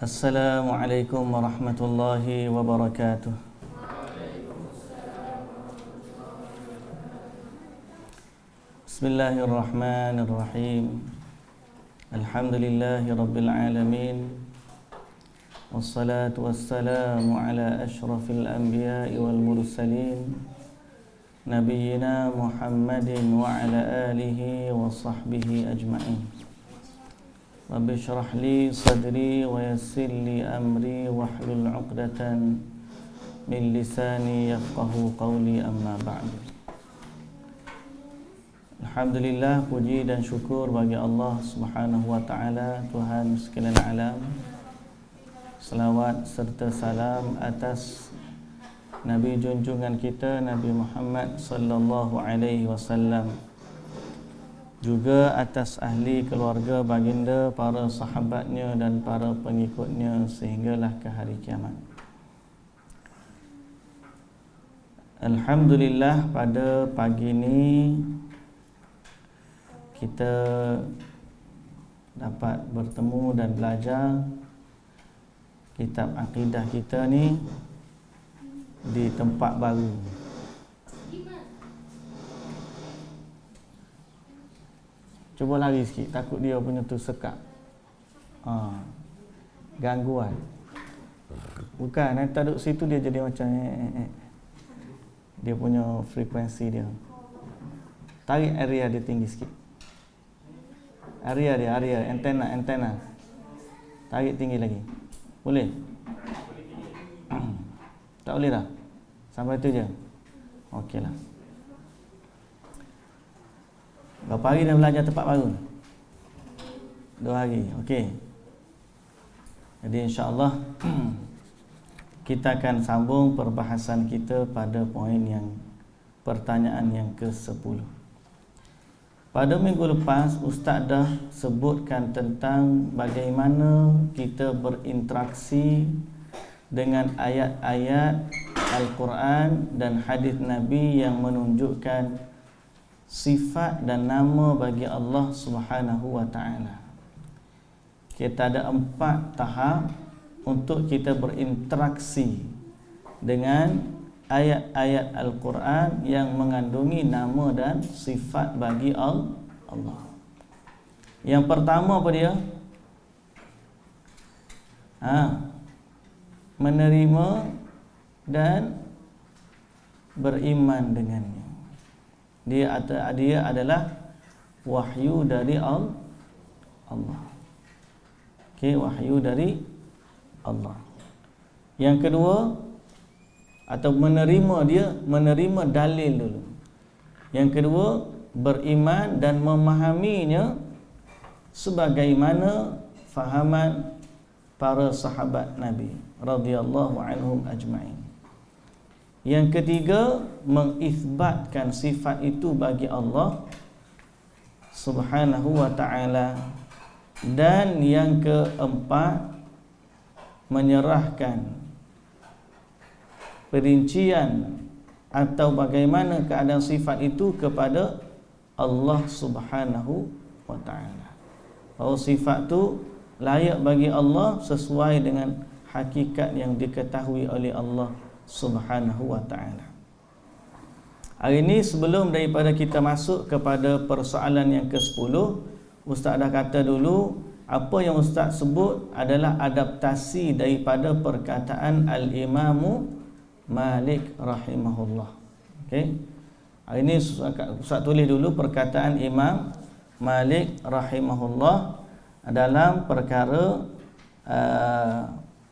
Assalamualaikum warahmatullahi wabarakatuh. Bismillahirrahmanirrahim. Alhamdulillahi rabbil alamin. Wassalatu wassalamu ala ashrafil anbiya'i wal mursalin, Nabiyyina Muhammadin wa ala alihi wa sahbihi ajma'in. Rabbi syrah li sadri wa yassir li amri wahlul 'uqdatan min lisani yafqahu qawli, amma ba'du. Alhamdulillah, puji dan syukur bagi Allah Subhanahu wa taala, Tuhan sekalian alam. Selawat serta salam atas Nabi junjungan kita, Nabi Muhammad sallallahu alaihi wasallam, juga atas ahli keluarga baginda, para sahabatnya dan para pengikutnya sehinggalah ke hari kiamat. Alhamdulillah, pada pagi ini kita dapat bertemu dan belajar kitab akidah kita ni di tempat baru. Cuba lari sikit, takut dia punya tu sekat. Gangguan. Bukan, nanti duduk situ dia jadi macam dia punya frekuensi dia. Tarik area dia tinggi sikit. Area antena. Tarik tinggi lagi. Boleh? Tak boleh dah? Sampai tu je? Okey lah. Berapa hari dah belajar tempat baru? 2 hari, okey. Jadi insya-Allah kita akan sambung perbahasan kita pada poin yang pertanyaan yang ke-10. Pada minggu lepas Ustaz dah sebutkan tentang bagaimana kita berinteraksi dengan ayat-ayat Al-Quran dan hadis Nabi yang menunjukkan sifat dan nama bagi Allah Subhanahu wa taala. Kita ada 4 tahap untuk kita berinteraksi dengan ayat-ayat Al-Quran yang mengandungi nama dan sifat bagi Allah. Yang pertama apa dia? Menerima dan beriman dengannya. Dia adalah wahyu dari Allah. Okey, wahyu dari Allah. Yang kedua, atau menerima dalil dulu. Yang kedua, beriman dan memahaminya sebagaimana fahaman para sahabat Nabi radhiyallahu anhum ajma'in. Yang ketiga, mengisbatkan sifat itu bagi Allah Subhanahu wa ta'ala. Dan yang keempat, menyerahkan perincian atau bagaimana keadaan sifat itu kepada Allah Subhanahu wa ta'ala. Bahawa sifat itu layak bagi Allah sesuai dengan hakikat yang diketahui oleh Allah Subhanahu wa ta'ala. Hari ini sebelum daripada kita masuk kepada persoalan yang ke-10, Ustaz dah kata dulu apa yang Ustaz sebut adalah adaptasi daripada perkataan Al-Imamu Malik rahimahullah. Okey. Hari ini Ustaz tulis dulu perkataan Imam Malik rahimahullah dalam perkara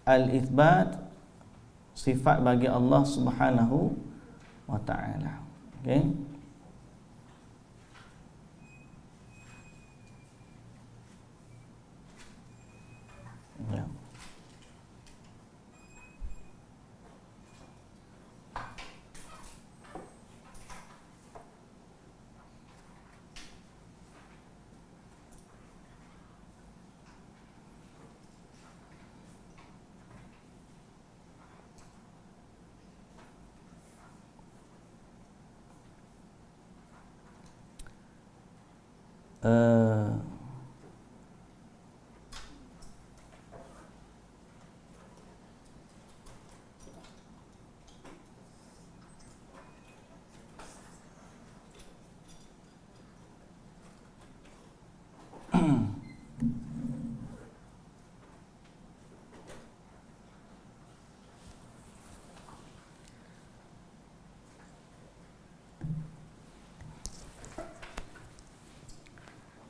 al-itsbat sifat bagi Allah Subhanahu wa ta'ala. Okey. Ya.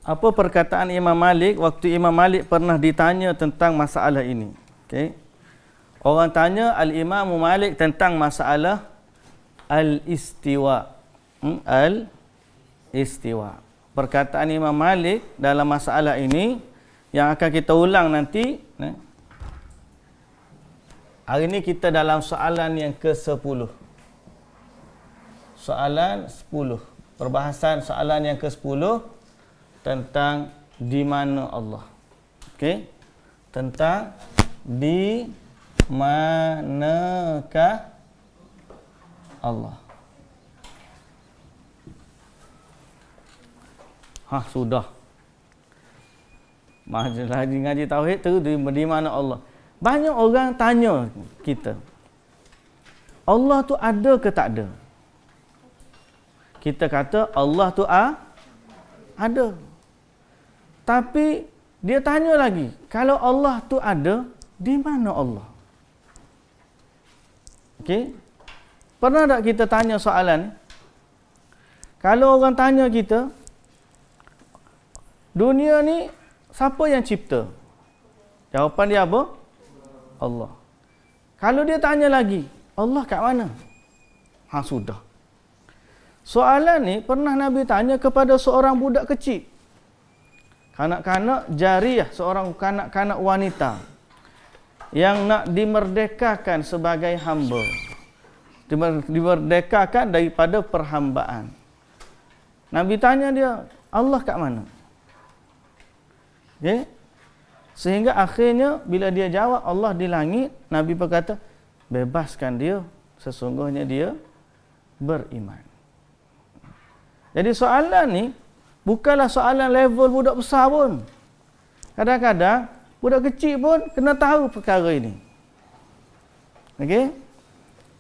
apa perkataan Imam Malik waktu Imam Malik pernah ditanya tentang masalah ini. Okey. Orang tanya Al-Imam Malik tentang masalah al-istiwa. Al-istiwa. Perkataan Imam Malik dalam masalah ini yang akan kita ulang nanti. Hari ini kita dalam soalan yang ke-10. Soalan 10. Perbahasan soalan yang ke-10 tentang di mana Allah. Okey? Tentang di manakah Allah. Sudah. Lagi ngaji tauhid tu di mana Allah. Banyak orang tanya kita. Allah tu ada ke tak ada? Kita kata Allah tu ada. Tapi dia tanya lagi, kalau Allah tu ada, di mana Allah? Okey? Pernah tak kita tanya soalan? Kalau orang tanya kita, dunia ni siapa yang cipta? Jawapan dia apa? Allah. Kalau dia tanya lagi, Allah kat mana? Sudah. Soalan ni pernah Nabi tanya kepada seorang budak kecil. Kanak-kanak jariyah, seorang kanak-kanak wanita yang nak dimerdekakan sebagai hamba. Dimerdekakan daripada perhambaan. Nabi tanya dia, Allah kat mana? Okay? Sehingga akhirnya bila dia jawab Allah di langit, Nabi berkata, bebaskan dia, sesungguhnya dia beriman. Jadi soalan ni bukanlah soalan level budak besar pun. Kadang-kadang budak kecil pun kena tahu perkara ini. Okey?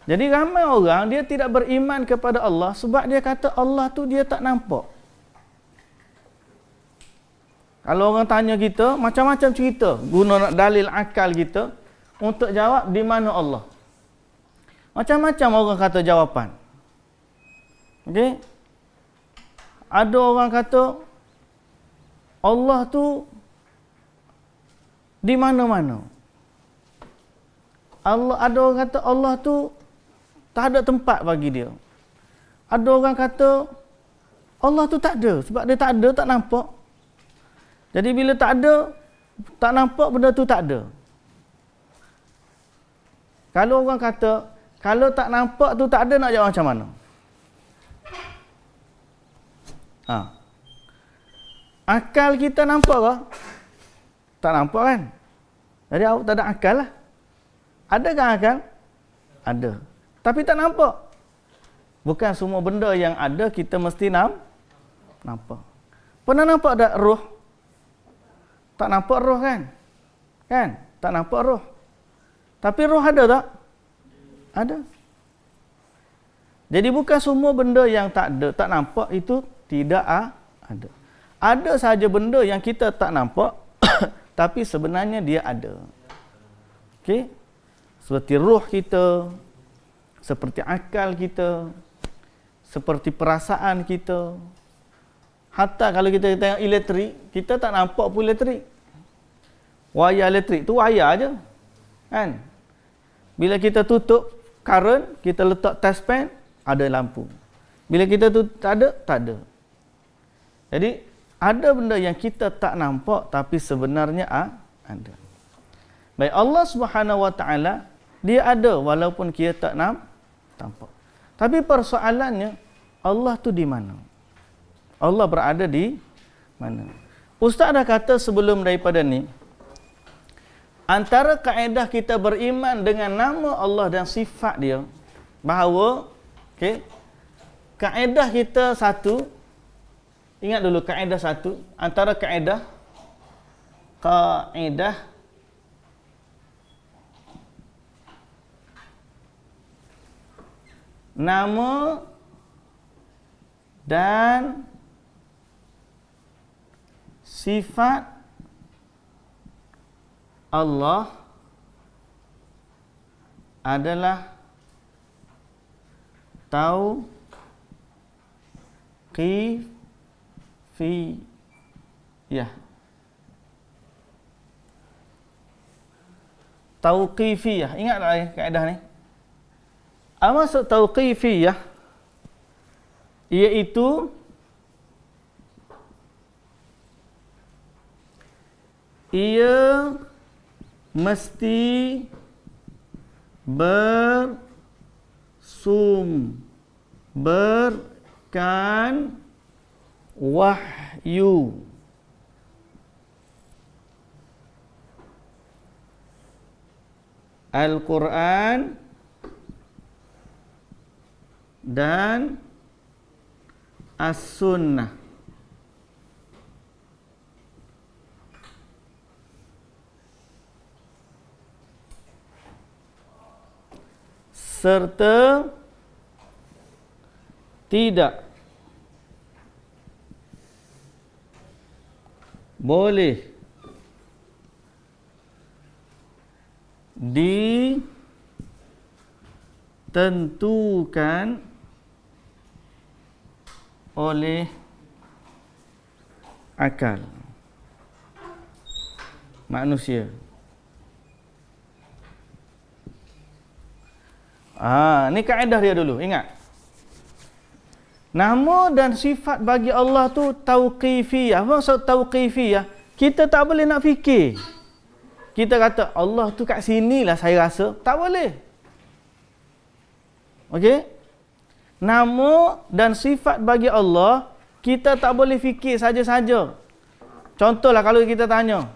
Jadi ramai orang dia tidak beriman kepada Allah sebab dia kata Allah tu dia tak nampak. Kalau orang tanya kita, macam-macam cerita guna dalil akal kita untuk jawab di mana Allah. Macam-macam orang kata jawapan. Okey? Ada orang kata Allah tu di mana-mana. Ada orang kata Allah tu tak ada tempat bagi dia. Ada orang kata Allah tu tak ada sebab dia tak ada, tak nampak. Jadi bila tak ada, tak nampak, benda tu tak ada. Kalau orang kata kalau tak nampak tu tak ada, nak jawab macam mana? Akal kita nampak ke? Tak nampak kan? Jadi awak tak ada akal lah. Adakah akal? Ada. Tapi tak nampak. Bukan semua benda yang ada kita mesti nampak. Pernah nampak tak roh? Tak nampak roh kan? Kan? Tak nampak roh. Tapi roh ada tak? Ada. Jadi bukan semua benda yang tak ada, tak nampak itu tidak ada. Ada saja benda yang kita tak nampak tapi sebenarnya dia ada. Okey? Seperti roh kita, seperti akal kita, seperti perasaan kita. Hatta kalau kita tengok elektrik, kita tak nampak pun elektrik. Wayar elektrik tu wayar aja. Kan? Bila kita tutup current, kita letak test pen, ada lampu. Bila kita tu tak ada. Jadi ada benda yang kita tak nampak tapi sebenarnya ada. Baik, Allah Subhanahu Wa Taala dia ada walaupun kita tak nampak. Tapi persoalannya Allah tu di mana? Allah berada di mana? Ustaz dah kata sebelum daripada ni, antara kaedah kita beriman dengan nama Allah dan sifat dia, bahawa kaedah kita satu, ingat dulu kaedah satu, antara kaedah nama dan sifat Allah adalah tauqifiyah. Ya. Tauqifiyah. Ingat tak kaedah ni? Apa maksud tauqifiyah? Iaitu ia mesti bersumberkan wahyu. Al-Quran dan As-Sunnah. Serta tidak boleh ditentukan oleh akal manusia. Ni kaedah dia dulu, ingat. Nama dan sifat bagi Allah tu tauqifiyah. Apa maksud tauqifiyah? Kita tak boleh nak fikir. Kita kata Allah tu kat sini lah saya rasa. Tak boleh. Okey? Nama dan sifat bagi Allah kita tak boleh fikir saja-saja. Contohlah kalau kita tanya.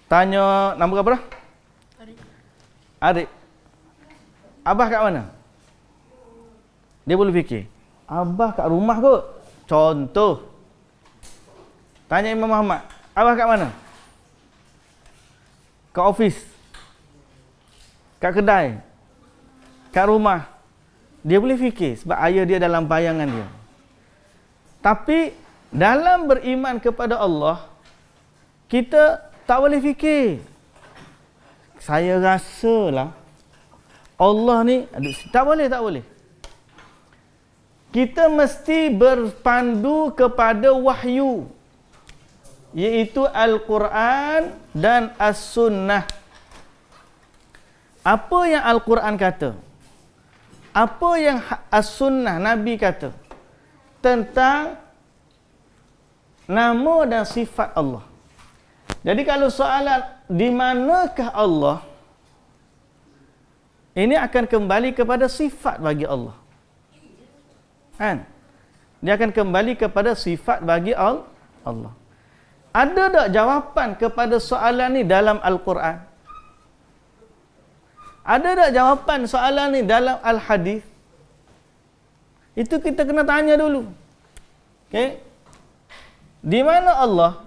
Tanya nama apa dah? Arif. Abah kat mana? Dia boleh fikir. Abah kat rumah kot. Contoh. Tanya Imam Muhammad. Abah kat mana? Kat office. Kat kedai. Kat rumah. Dia boleh fikir sebab ayah dia dalam bayangan dia. Tapi dalam beriman kepada Allah, kita tak boleh fikir. Saya rasalah Allah ni, tak boleh. Kita mesti berpandu kepada wahyu, iaitu Al-Quran dan As-Sunnah. Apa yang Al-Quran kata? Apa yang As-Sunnah Nabi kata tentang nama dan sifat Allah? Jadi kalau soalan di manakah Allah, ini akan kembali kepada sifat bagi Allah. Kan? Dia akan kembali kepada sifat bagi Allah. Ada tak jawapan kepada soalan ni dalam Al-Quran? Ada tak jawapan soalan ni dalam Al-Hadis? Itu kita kena tanya dulu. Okey? Di mana Allah?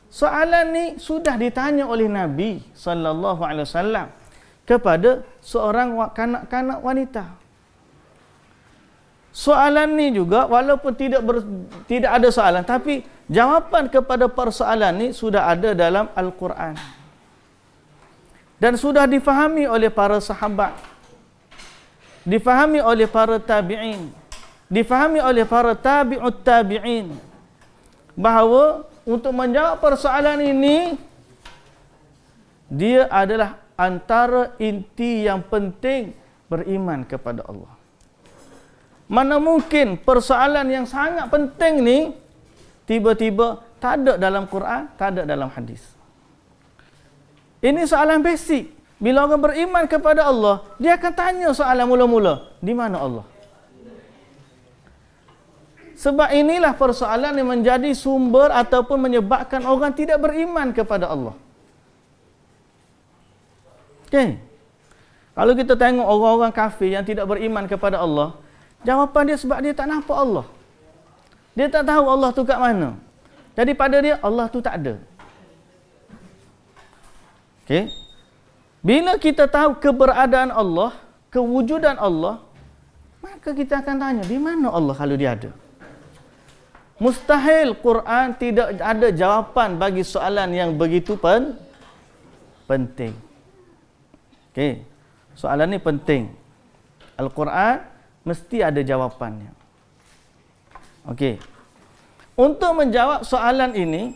Soalan ni sudah ditanya oleh Nabi sallallahu alaihi wasallam kepada seorang kanak-kanak wanita. Soalan ni juga walaupun tidak ada soalan, tapi jawapan kepada persoalan ni sudah ada dalam Al-Quran. Dan sudah difahami oleh para sahabat. Difahami oleh para tabi'in. Difahami oleh para tabi'ut tabi'in. Bahawa untuk menjawab persoalan ini, dia adalah antara inti yang penting beriman kepada Allah. Mana mungkin persoalan yang sangat penting ni tiba-tiba tak ada dalam Quran, tak ada dalam hadis. Ini soalan basic. Bila orang beriman kepada Allah, dia akan tanya soalan mula-mula, di mana Allah? Sebab inilah persoalan yang menjadi sumber ataupun menyebabkan orang tidak beriman kepada Allah. Okey. Kalau kita tengok orang-orang kafir yang tidak beriman kepada Allah, jawapan dia sebab dia tak nampak Allah. Dia tak tahu Allah tu kat mana. Jadi pada dia, Allah tu tak ada. Okey. Bila kita tahu keberadaan Allah, kewujudan Allah, maka kita akan tanya, di mana Allah kalau dia ada? Mustahil Quran tidak ada jawapan bagi soalan yang begitu penting. Okey. Soalan ni penting. Al-Quran mesti ada jawapannya. Okey. Untuk menjawab soalan ini,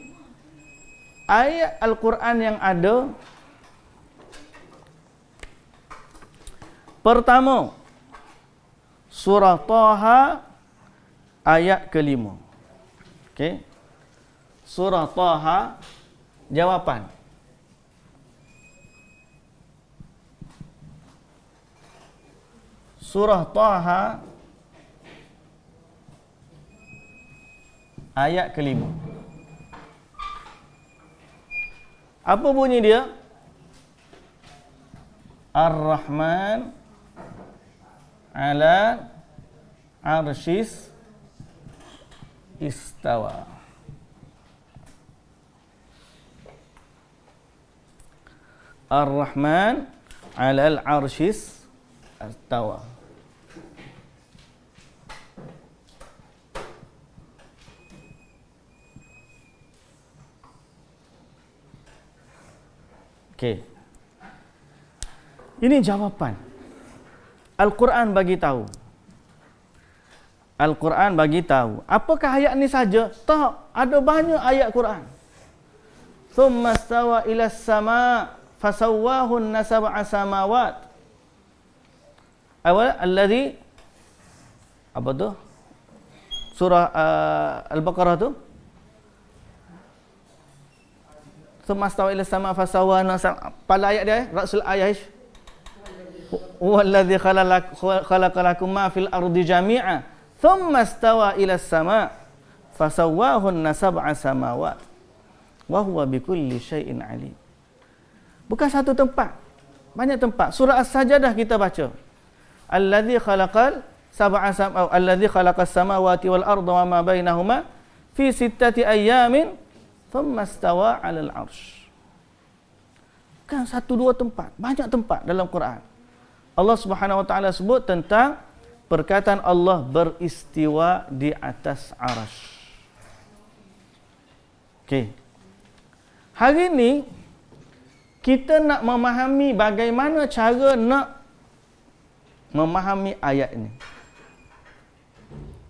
ayat Al-Quran yang ada, pertama, surah Taha ayat ke-5. Okey. Surah Taha, jawapan. Surah Taha ayat ke-5. Apa bunyi dia? Ar-Rahman ala arshis istawa. Ar-Rahman ala al-arshis istawa. Okey. Ini jawapan. Al-Quran bagi tahu. Al-Quran bagi tahu. Apakah ayat ni saja? Tak, ada banyak ayat Quran. Thumma stawa ila as-sama' fasawwahunna sab'a samawat. Awal alladhi, apa tu? Surah Al-Baqarah tu. Semastawa ila sama fasawwana, pada ayat dia rasul ayat wallazi khalaqalakum ma fil ardi jami'a thumma stawa ila sama fasawwahunna sab'a samawat wa huwa bikulli syai'in alim. Bukan satu tempat, banyak tempat. Surah As-Sajdah kita baca, allazi khalaqal sab'a samawati allazi khalaqas samawati wal arda wa ma bainahuma fi sittati ayyamin thumma stawa 'alal 'arsy. Bukan satu dua tempat, banyak tempat dalam Quran. Allah Subhanahu wa taala sebut tentang perkataan Allah beristiwa di atas 'arsy. Okey. Hari ini kita nak memahami bagaimana cara nak memahami ayat ini.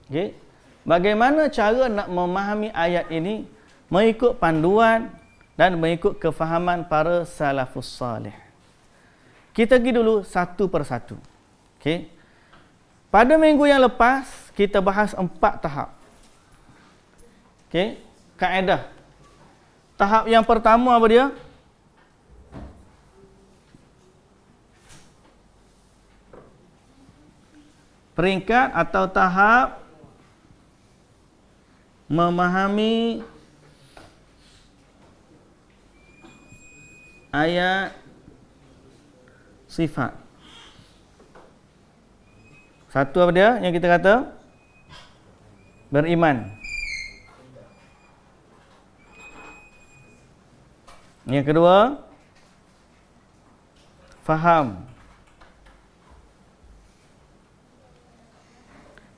Okey. Bagaimana cara nak memahami ayat ini mengikut panduan dan mengikut kefahaman para salafus salih. Kita pergi dulu satu persatu. Okey. Pada minggu yang lepas kita bahas 4 tahap. Okey, kaedah. Tahap yang pertama apa dia? Peringkat atau tahap memahami ayat sifat. Satu apa dia yang kita kata? Beriman. Yang kedua, faham.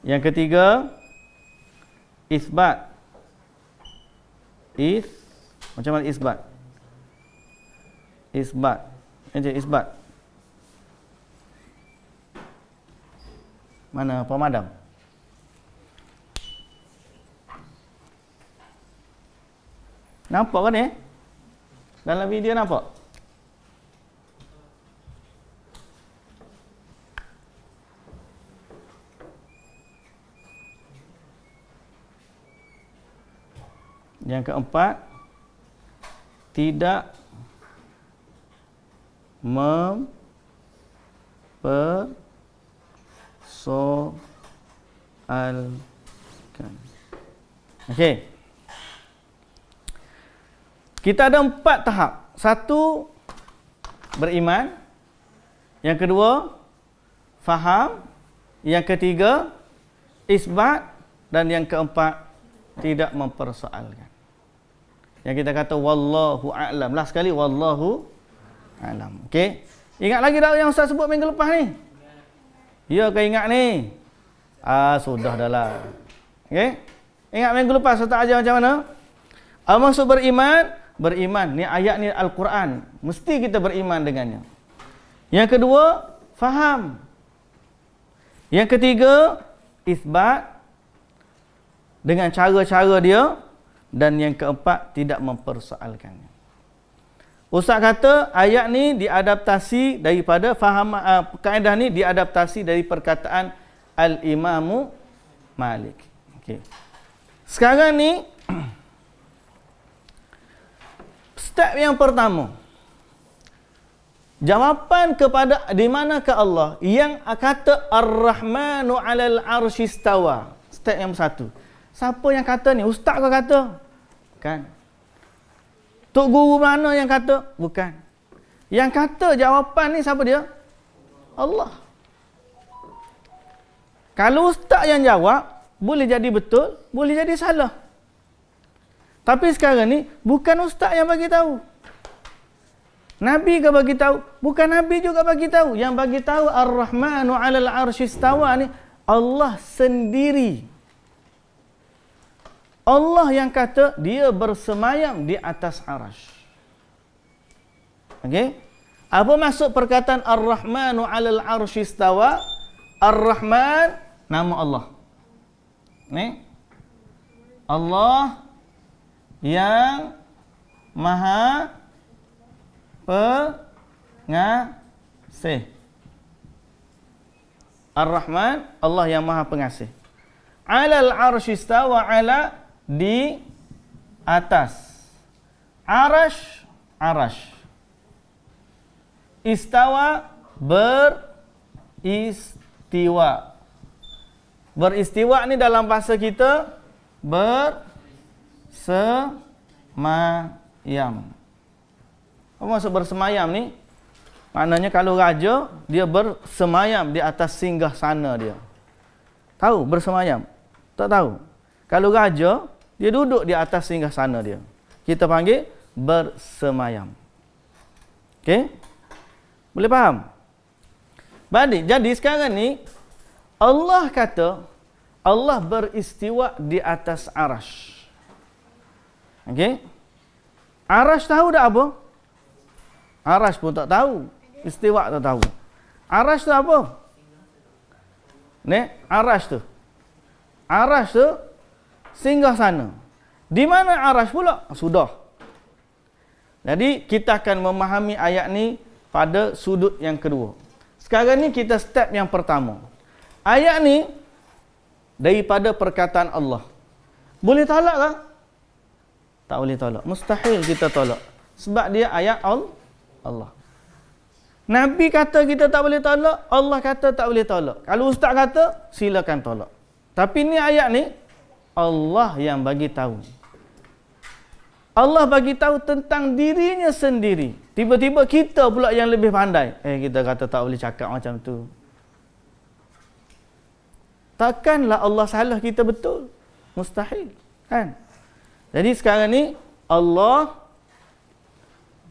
Yang ketiga, isbat. Macam mana isbat? Isbat. Isbat. Mana pemadam? Nampak kan ni? Dalam video nampak? Yang keempat, tidak mempersoalkan. Okey. Kita ada 4 tahap. Satu, beriman. Yang kedua, faham. Yang ketiga, isbat. Dan yang keempat, tidak mempersoalkan. Yang kita kata wallahu a'lam. Last sekali, wallahu a'lam. Okey. Ingat lagi tak yang Ustaz sebut minggu lepas ni? Ya ke ingat ni? Sudah dah lah. Okey. Ingat minggu lepas Ustaz ajar macam mana? Maksud beriman. Beriman, ni ayat ni Al-Quran, mesti kita beriman dengannya. Yang kedua, faham. Yang ketiga, isbat. dengan cara-cara dia, dan yang keempat tidak mempersoalkannya. Ustaz kata ayat ni diadaptasi daripada kaedah ni diadaptasi dari perkataan Al-Imamu Malik. Okey. Sekarang ni step yang pertama. Jawapan kepada di manakah Allah yang kata Ar-Rahmanu 'alal 'arsy istawa. Step yang satu. Siapa yang kata ni? Ustaz ke kata? Bukan. Tok guru mana yang kata? Bukan. Yang kata jawapan ni siapa dia? Allah. Kalau ustaz yang jawab, boleh jadi betul, boleh jadi salah. Tapi sekarang ni bukan ustaz yang bagi tahu. Nabi ke bagi tahu? Bukan Nabi juga bagi tahu. Yang bagi tahu Ar-Rahmanu 'alal 'arsy istawa ni Allah sendiri. Allah yang kata dia bersemayam di atas arasy. Okey? Apa maksud perkataan Ar-Rahmanu 'alal 'arsy istawa? Ar-Rahman nama Allah. Ni Allah yang Maha Pengasih. Ar-Rahman Allah yang Maha Pengasih. 'Alal 'arsy istawa, 'ala di atas. Arash. Istawa beristiwa. Beristiwa ni dalam bahasa kita bersemayam. Apa maksud bersemayam ni? Maknanya kalau raja dia bersemayam di atas singgasana dia. Tahu bersemayam? Tak tahu. Kalau raja dia duduk di atas singgasana dia. Kita panggil bersemayam. Okey? Boleh faham? Jadi sekarang ni Allah kata Allah beristiwa di atas arasy. Okey? Arasy tahu tak apa? Arasy pun tak tahu. Istiwa tak tahu. Arasy tu apa? Ni, arasy tu. Arasy tu singgah sana. Di mana arasy pula? Sudah. Jadi kita akan memahami ayat ni pada sudut yang kedua. Sekarang ni kita step yang pertama. Ayat ni daripada perkataan Allah. Boleh tolak ke? Tak boleh tolak. Mustahil kita tolak. Sebab dia ayat Allah. Nabi kata kita tak boleh tolak, Allah kata tak boleh tolak. Kalau ustaz kata, silakan tolak. Tapi ni ayat ni Allah yang bagi tahu. Allah bagi tahu tentang dirinya sendiri. Tiba-tiba kita pula yang lebih pandai. Kita kata tak boleh cakap macam tu. Takkanlah Allah salah kita betul? Mustahil. Kan? Jadi sekarang ni Allah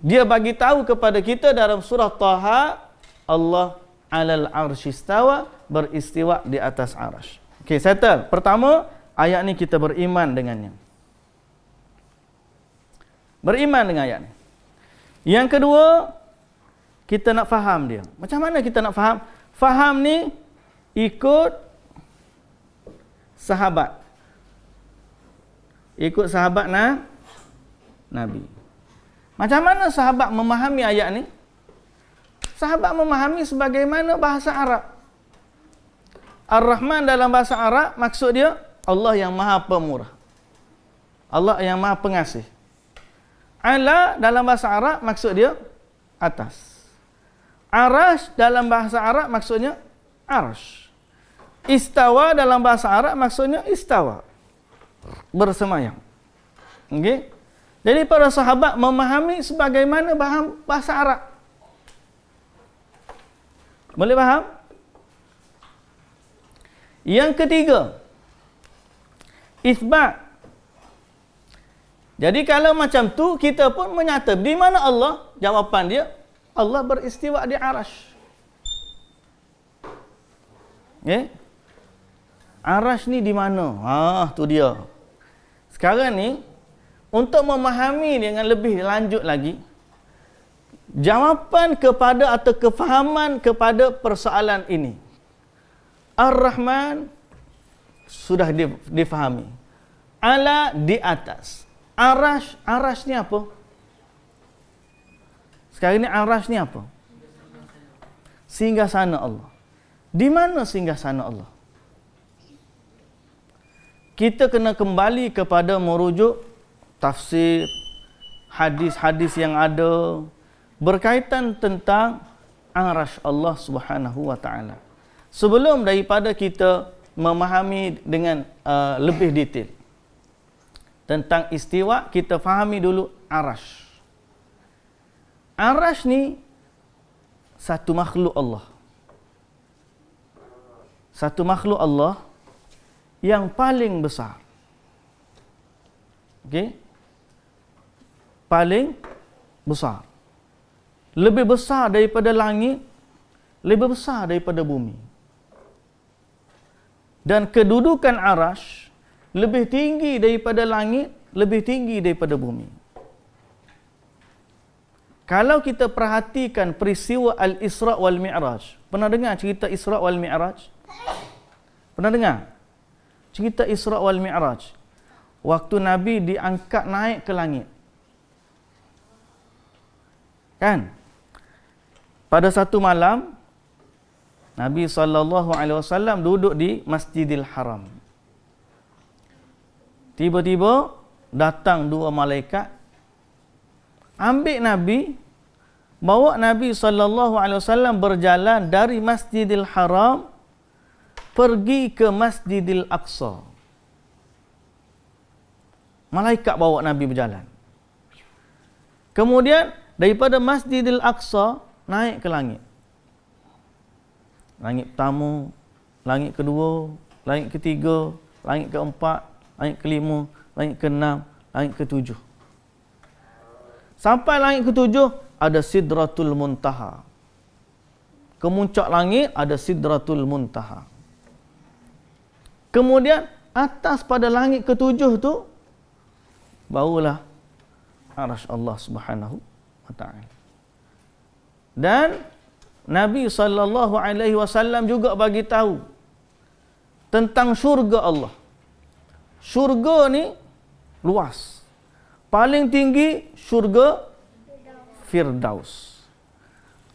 dia bagi tahu kepada kita dalam surah Taha, Allah 'alal 'arsy istawa, beristiwa di atas arasy. Okey, settle. Pertama, ayat ni kita beriman dengannya. Beriman dengan ayat ni. Yang kedua, kita nak faham dia. Macam mana kita nak faham? Faham ni ikut sahabat. Ikut sahabat Nabi. Macam mana sahabat memahami ayat ni? Sahabat memahami sebagaimana bahasa Arab. Ar-Rahman dalam bahasa Arab maksud dia Allah yang Maha Pemurah. Allah yang Maha Pengasih. Ala dalam bahasa Arab maksud dia atas. Arash dalam bahasa Arab maksudnya arsh. Istawa dalam bahasa Arab maksudnya istawa. Bersemayam. Okey? Jadi para sahabat memahami sebagaimana bahasa Arab. Boleh faham? Yang ketiga, isbat. Jadi kalau macam tu kita pun menyata di mana Allah? Jawapan dia Allah beristiwa di arasy. Arasy ni di mana? Tu dia. Sekarang ni untuk memahami dengan lebih lanjut lagi, jawapan kepada atau kefahaman kepada persoalan ini. Ar-Rahman sudah difahami. Ala di atas. Arash ni apa? Sekarang ni arash ni apa? Singgasana Allah. Di mana singgasana Allah? Kita kena kembali kepada merujuk tafsir, hadis-hadis yang ada berkaitan tentang arash Allah Subhanahu wa taala. Sebelum daripada kita memahami dengan lebih detail tentang istiwa, kita fahami dulu arash. Arash ni satu makhluk Allah. Satu makhluk Allah yang paling besar. Okey? Paling besar. Lebih besar daripada langit, lebih besar daripada bumi. Dan kedudukan arash lebih tinggi daripada langit, lebih tinggi daripada bumi. Kalau kita perhatikan peristiwa Al-Isra' wal Mi'raj. Pernah dengar cerita Isra' wal Mi'raj? Pernah dengar? Cerita Isra' wal Mi'raj. Waktu Nabi diangkat naik ke langit. Kan? Pada satu malam, Nabi SAW duduk di Masjidil Haram. Tiba-tiba datang dua malaikat, ambil Nabi, bawa Nabi SAW berjalan dari Masjidil Haram pergi ke Masjidil Aqsa. Malaikat bawa Nabi berjalan. Kemudian daripada Masjidil Aqsa naik ke langit. Langit pertama, langit kedua, langit ketiga, langit keempat, langit kelima, langit keenam, langit ketujuh. Sampai langit ketujuh ada Sidratul Muntaha. Kemuncak langit ada Sidratul Muntaha. Kemudian atas pada langit ketujuh tu barulah arash Allah Subhanahu wa taala. Dan Nabi SAW juga bagi tahu tentang syurga Allah. Syurga ni luas. Paling tinggi syurga Firdaus.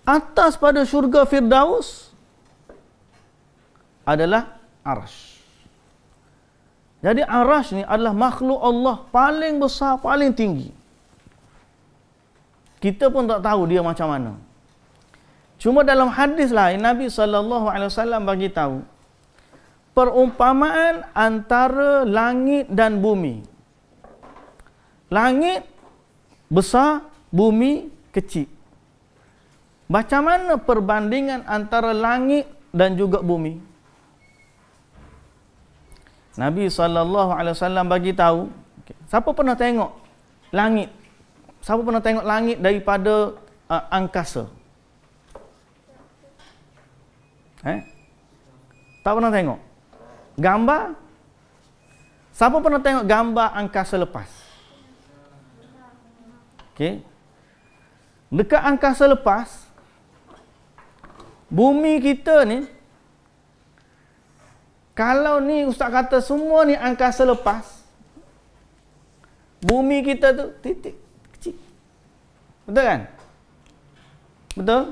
Atas pada syurga Firdaus adalah arash. Jadi arash ni adalah makhluk Allah paling besar, paling tinggi. Kita pun tak tahu dia macam mana. Cuma dalam hadis lain Nabi SAW bagi tahu perumpamaan antara langit dan bumi. Langit besar, bumi kecil. Macam mana perbandingan antara langit dan juga bumi? Nabi SAW bagi tahu, siapa pernah tengok langit? Siapa pernah tengok langit daripada angkasa? Tak pernah tengok? Gambar? Siapa pernah tengok gambar angkasa lepas? Okey. Dekat angkasa lepas, bumi kita ni, kalau ni ustaz kata semua ni angkasa lepas, bumi kita tu titik kecil. Betul kan? Betul?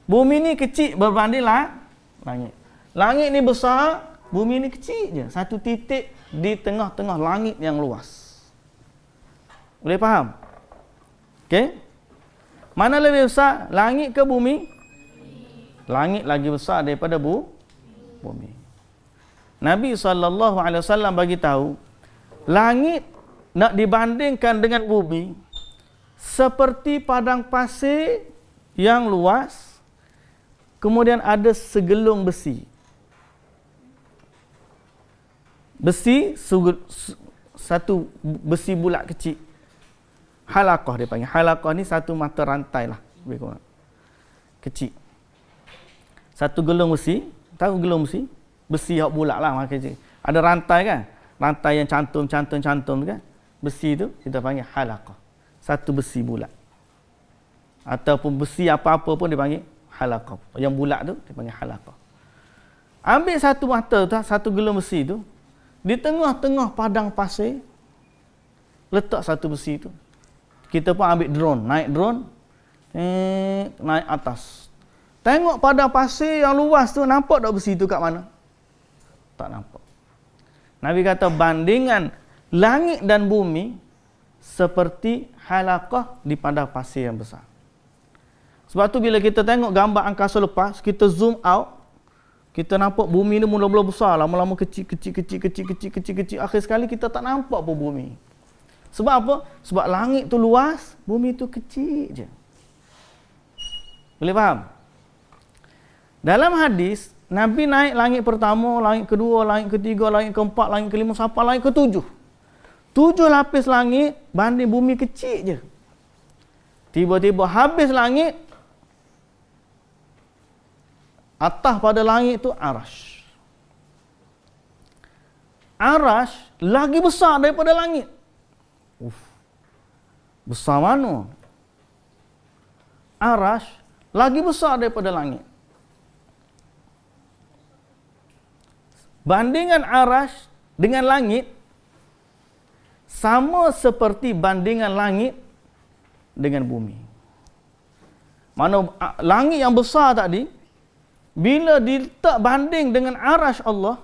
Bumi ni kecil berbanding langit. Langit ni besar, bumi ni kecil je. Satu titik di tengah-tengah langit yang luas. Boleh faham? Okey? Mana lebih besar? Langit ke bumi? Langit lagi besar daripada bumi. Nabi SAW bagi tahu, langit nak dibandingkan dengan bumi seperti padang pasir yang luas. Kemudian ada segelung besi. Satu besi bulat kecil. Halaqah dia panggil. Halaqah ni satu mata rantai lah. Kecil. Satu gelung besi. Tahu gelung besi? Besi yang bulat lah. Makanya ada rantai kan? Rantai yang cantum kan? Besi tu kita panggil halaqah. Satu besi bulat. Ataupun besi apa-apa pun dia panggil halaqah. Yang bulat tu dia panggil halaqah. Ambil satu mata tu, satu gelung besi tu, Di tengah-tengah padang pasir letak satu besi tu. Kita pun ambil drone, naik drone, naik atas. Tengok padang pasir yang luas tu, nampak tak besi tu kat mana? Tak nampak. Nabi kata bandingan langit dan bumi seperti halaqah di padang pasir yang besar. Sebab tu bila kita tengok gambar angkasa lepas, kita zoom out, kita nampak bumi ni mula-mula besar, lama-lama kecil. Akhir sekali kita tak nampak pun bumi. Sebab apa? Sebab langit tu luas, bumi tu kecil je. Boleh faham? Dalam hadis, Nabi naik langit pertama, langit kedua, langit ketiga, langit keempat, langit kelima, sampai langit ketujuh. 7 lapis langit banding bumi kecil je. Tiba-tiba habis langit, atas pada langit tu arash. Arash lagi besar daripada langit. Besar mana? Arash lagi besar daripada langit. Bandingan arash dengan langit sama seperti bandingan langit dengan bumi. Mana langit yang besar tadi, bila diletak banding dengan arash Allah,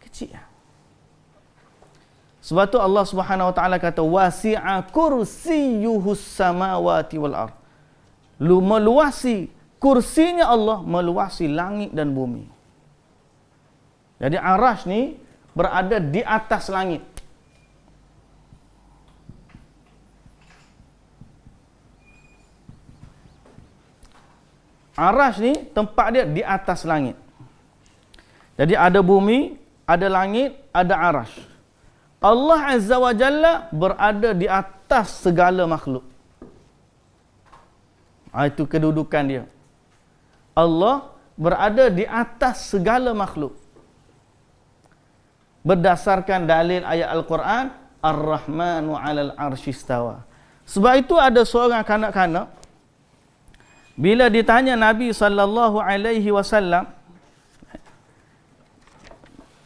kecil. Sebab tu Allah Subhanahu wa taala kata wasi'a kursiyyuhus samawati wal ard. Meluasi kursinya Allah, meluasi langit dan bumi. Jadi arash ni berada di atas langit. Arash ni tempat dia di atas langit. Jadi ada bumi, ada langit, ada arash. Allah Azza wa Jalla berada di atas segala makhluk. Itu kedudukan dia. Allah berada di atas segala makhluk. Berdasarkan dalil ayat Al-Quran, Ar-Rahmanu 'alal 'arsy istawa. Sebab itu ada seorang kanak-kanak, bila ditanya Nabi sallallahu alaihi wasallam,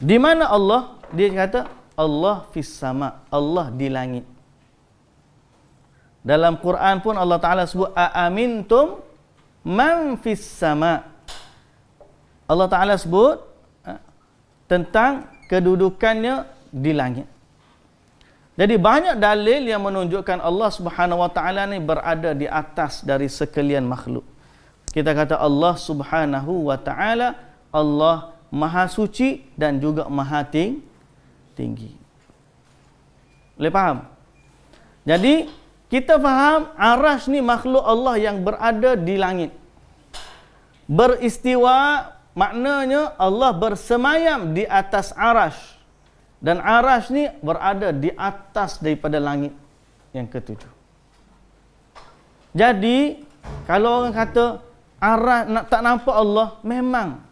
di mana Allah? Dia kata, Allah fis sama, Allah di langit. Dalam Quran pun Allah Ta'ala sebut, Aamintum man fis sama. Allah Ta'ala sebut tentang kedudukannya di langit. Jadi banyak dalil yang menunjukkan Allah Subhanahu wa taala ni berada di atas dari sekalian makhluk. Kita kata Allah Subhanahu wa taala, Allah Maha Suci dan juga Maha Tinggi. Boleh faham? Jadi kita faham arash ni makhluk Allah yang berada di langit. Beristiwa maknanya Allah bersemayam di atas arash. Dan arash ni berada di atas daripada langit yang ketujuh. Jadi, kalau orang kata arash tak nampak Allah, memang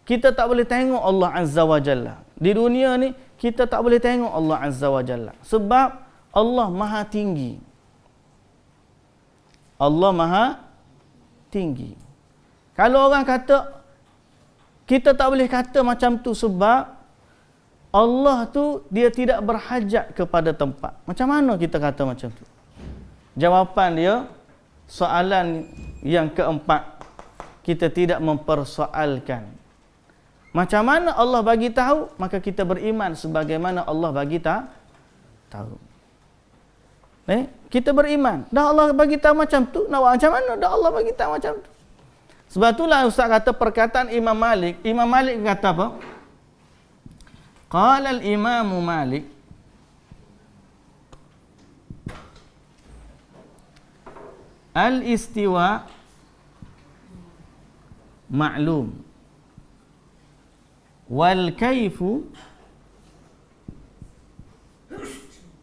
kita tak boleh tengok Allah Azza wa Jalla. Di dunia ni, kita tak boleh tengok Allah Azza wa Jalla. Sebab Allah Maha Tinggi. Allah Maha Tinggi. Kalau orang kata, kita tak boleh kata macam tu sebab Allah tu dia tidak berhajat kepada tempat. Macam mana kita kata macam tu? Jawapan dia, soalan yang keempat, kita tidak mempersoalkan. Macam mana Allah bagi tahu, maka kita beriman sebagaimana Allah bagi tahu. Kita beriman. Dah Allah bagi tahu macam tu, nak buat macam mana? Dah Allah bagi tahu macam tu. Sebab itulah Ustaz kata perkataan Imam Malik. Imam Malik kata apa? Qala al-Imam Malik, al-istiwa ma'lum wal kaifu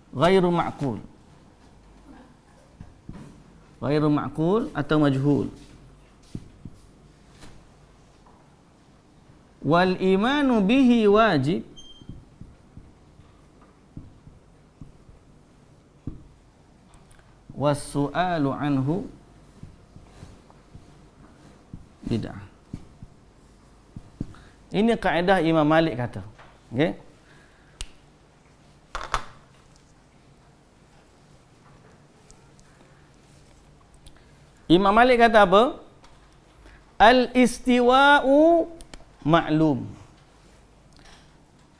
ghairu ma'qul. Ghairu ma'qul atau majhul. Wal imanu bihi wajib was-su'alu anhu bid'ah. Ini kaedah Imam Malik kata. Okey. Imam Malik kata apa? Al-istiwa'u ma'lum.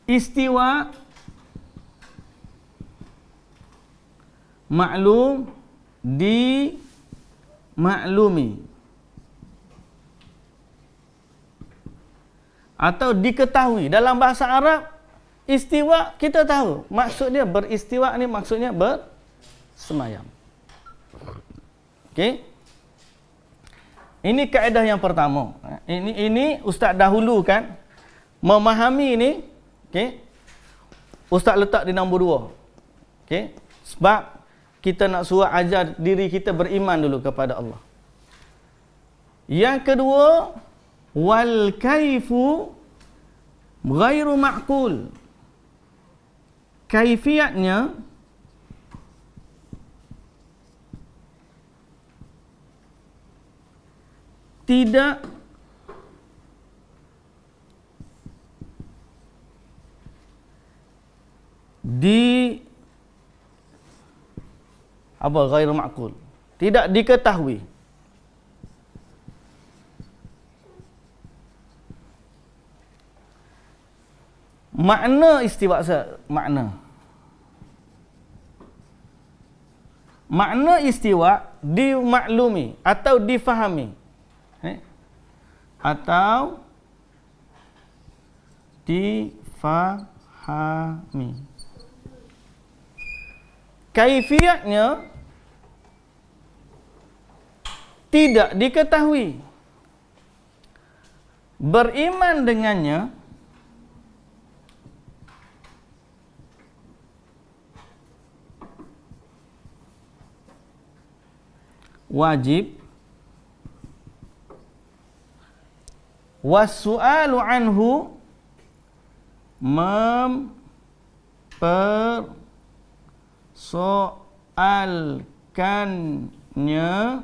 Istiwa maklum, dimaklumi atau diketahui. Dalam bahasa Arab, istiwa kita tahu. Maksud dia beristiwa ni maksudnya bersemayam. Okey. Ini kaedah yang pertama. Ini ustaz dahulu kan memahami ini, okey. Ustaz letak di nombor 2. Okey. Sebab kita nak suruh ajar diri kita beriman dulu kepada Allah. Yang kedua, wal kaifu ghairu ma'qul. Kaifiatnya tidak ghairu ma'qul, tidak diketahui. Makna istiwa, makna istiwa dimaklumi atau difahami, atau difahami. Kaifiatnya tidak diketahui. Beriman dengannya wajib, wassu'alu anhu mempersoalkannya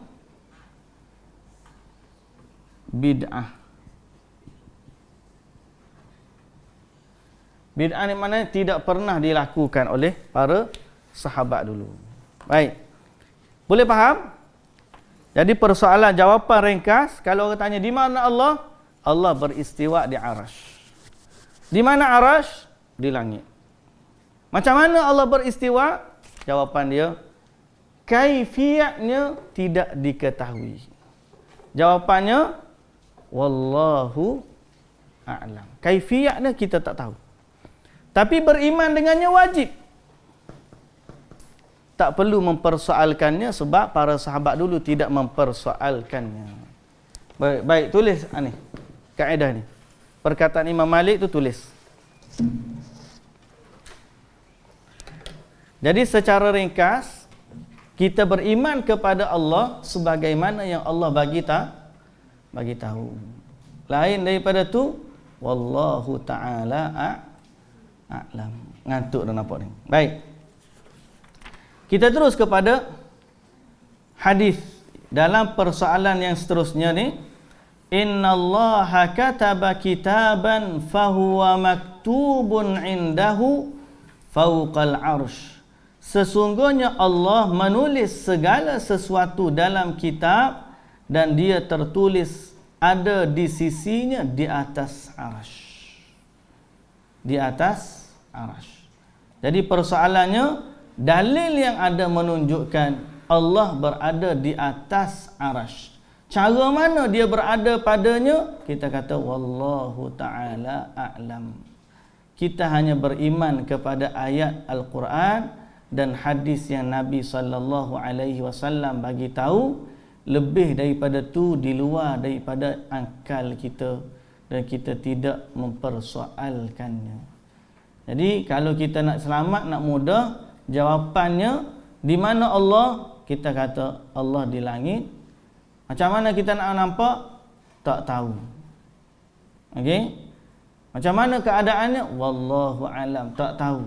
bid'ah. Bid'ah ni maknanya tidak pernah dilakukan oleh para sahabat dulu. Baik. Boleh faham? Jadi persoalan jawapan ringkas, kalau orang tanya di mana Allah? Allah beristiwa di arash. Di mana arash? Di langit. Macam mana Allah beristiwa? Jawapan dia, kaifiatnya tidak diketahui. Jawapannya, wallahu a'lam. Kaifiatnya kita tak tahu. Tapi beriman dengannya wajib. Tak perlu mempersoalkannya sebab para sahabat dulu tidak mempersoalkannya. Baik, tulis ni. Kaedah ni. Perkataan Imam Malik tu tulis. Jadi secara ringkas, kita beriman kepada Allah sebagaimana yang Allah bagi tahu. Lain daripada tu, wallahu ta'ala a'lam. Ngantuk dah nampak ni. Baik. Kita terus kepada hadis dalam persoalan yang seterusnya ni. Innallaha kataba kitaban fahuwa maktubun indahu fawqal arsh. Sesungguhnya Allah menulis segala sesuatu dalam kitab dan dia tertulis ada di sisinya di atas arsh. Di atas arsh. Jadi persoalannya, dalil yang ada menunjukkan Allah berada di atas arasy. Cara mana dia berada padanya? Kita kata wallahu ta'ala a'lam. Kita hanya beriman kepada ayat Al-Quran dan hadis yang Nabi SAW bagi tahu. Lebih daripada tu di luar daripada akal kita dan kita tidak mempersoalkannya. Jadi kalau kita nak selamat, nak mudah, jawapannya di mana Allah? Kita kata Allah di langit. Macam mana kita nak nampak? Tak tahu. Okey? Macam mana keadaannya? Wallahu alam, tak tahu.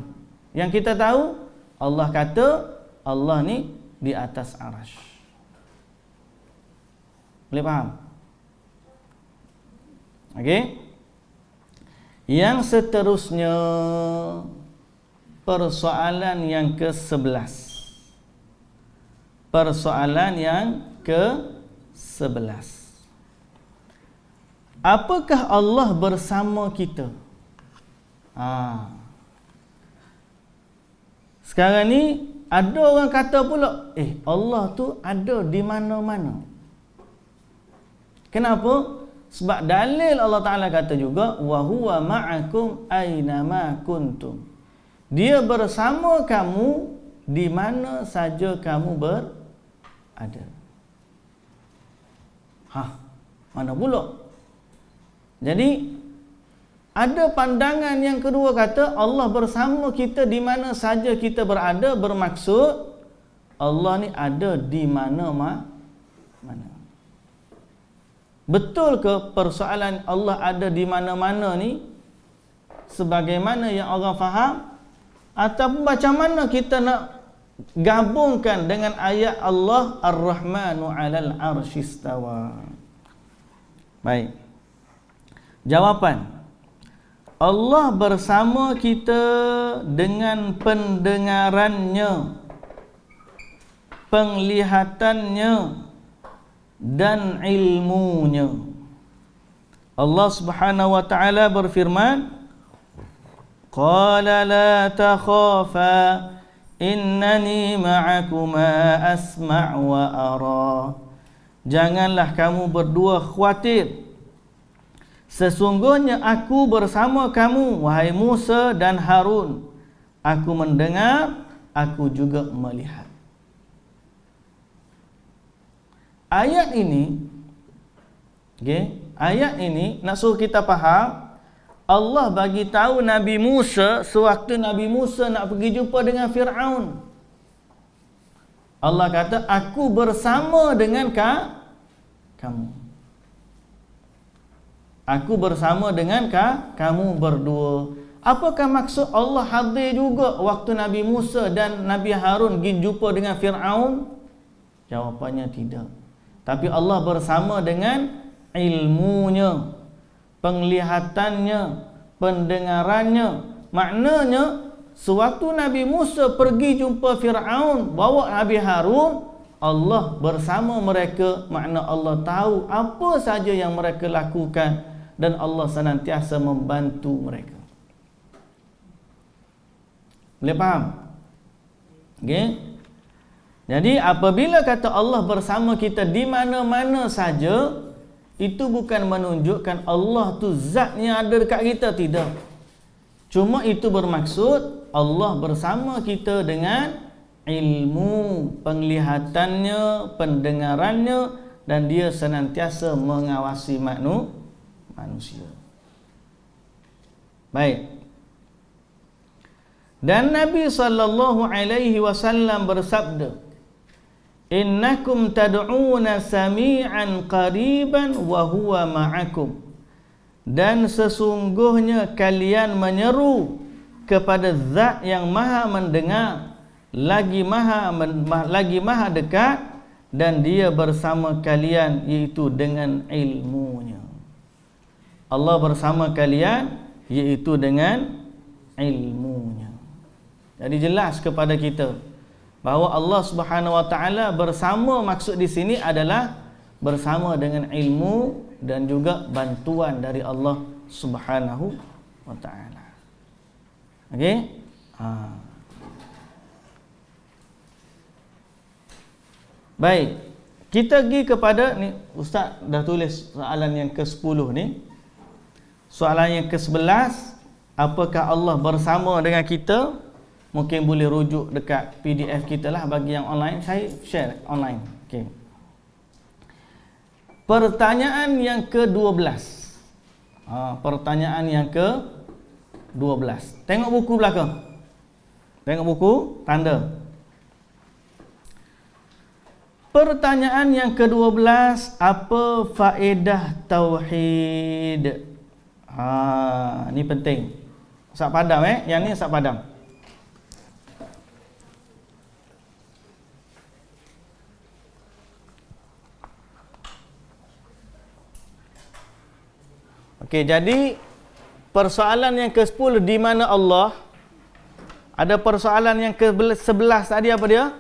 Yang kita tahu, Allah kata Allah ni di atas arasy. Boleh faham? Okey? Yang seterusnya, persoalan yang ke-11. Persoalan yang ke-11. Apakah Allah bersama kita? Sekarang ni ada orang kata pula, Allah tu ada di mana-mana. Kenapa? Sebab dalil Allah Ta'ala kata juga, wa huwa ma'akum aynama kuntum. Dia bersama kamu di mana saja kamu berada. Mana pula? Jadi ada pandangan yang kedua kata Allah bersama kita di mana saja kita berada, bermaksud Allah ni ada di mana-mana. Betul ke persoalan Allah ada di mana-mana ni sebagaimana yang orang faham, ataupun macam mana kita nak gabungkan dengan ayat Allah Ar-Rahmanu 'alal 'arsy istawa? Baik. Jawapan, Allah bersama kita dengan pendengarannya, penglihatannya dan ilmunya. Allah Subhanahu wa taala berfirman, qala la takhafa innani ma'akuma asma' wa ara. Janganlah kamu berdua khawatir, sesungguhnya aku bersama kamu, wahai Musa dan Harun. Aku mendengar, aku juga melihat. Ayat ini, ayat ini nak suruh kita faham, Allah bagi tahu Nabi Musa sewaktu Nabi Musa nak pergi jumpa dengan Fir'aun. Allah kata, aku bersama dengan kamu. Aku bersama dengan kamu berdua. Apakah maksud Allah hadir juga waktu Nabi Musa dan Nabi Harun pergi jumpa dengan Fir'aun? Jawapannya tidak. Tapi Allah bersama dengan ilmunya, penglihatannya, pendengarannya. Maknanya sewaktu Nabi Musa pergi jumpa Fir'aun bawa Nabi Harun, Allah bersama mereka. Makna Allah tahu apa saja yang mereka lakukan dan Allah senantiasa membantu mereka. Boleh faham? Jadi apabila kata Allah bersama kita di mana-mana saja, itu bukan menunjukkan Allah tu zatnya ada dekat kita, tidak. Cuma itu bermaksud Allah bersama kita dengan ilmu, penglihatannya, pendengarannya, dan dia senantiasa mengawasi manusia. Baik. Dan Nabi SAW bersabda, innakum tad'una sami'an qariban wa huwa ma'akum. Dan sesungguhnya kalian menyeru kepada zat yang maha mendengar, lagi maha dekat, dan dia bersama kalian, iaitu dengan ilmunya. Allah bersama kalian iaitu dengan ilmunya. Jadi jelas kepada kita bahawa Allah Subhanahu wa taala bersama, maksud di sini adalah bersama dengan ilmu dan juga bantuan dari Allah Subhanahu wa taala. Okey? Baik. Kita pergi kepada ni, Ustaz dah tulis soalan yang ke-10 ni. Soalan yang ke-11, apakah Allah bersama dengan kita? Mungkin boleh rujuk dekat PDF kita lah. Bagi yang online, saya share online. Okay. Pertanyaan yang ke-12. Pertanyaan yang ke-12. Tengok buku belakang. Tengok buku, tanda. Pertanyaan yang ke-12, apa faedah tauhid? Ni penting. Ustaz Padam yang ni Ustaz Padam. Okey, jadi persoalan yang ke-10 di mana Allah? Ada persoalan yang ke-11 tadi apa dia?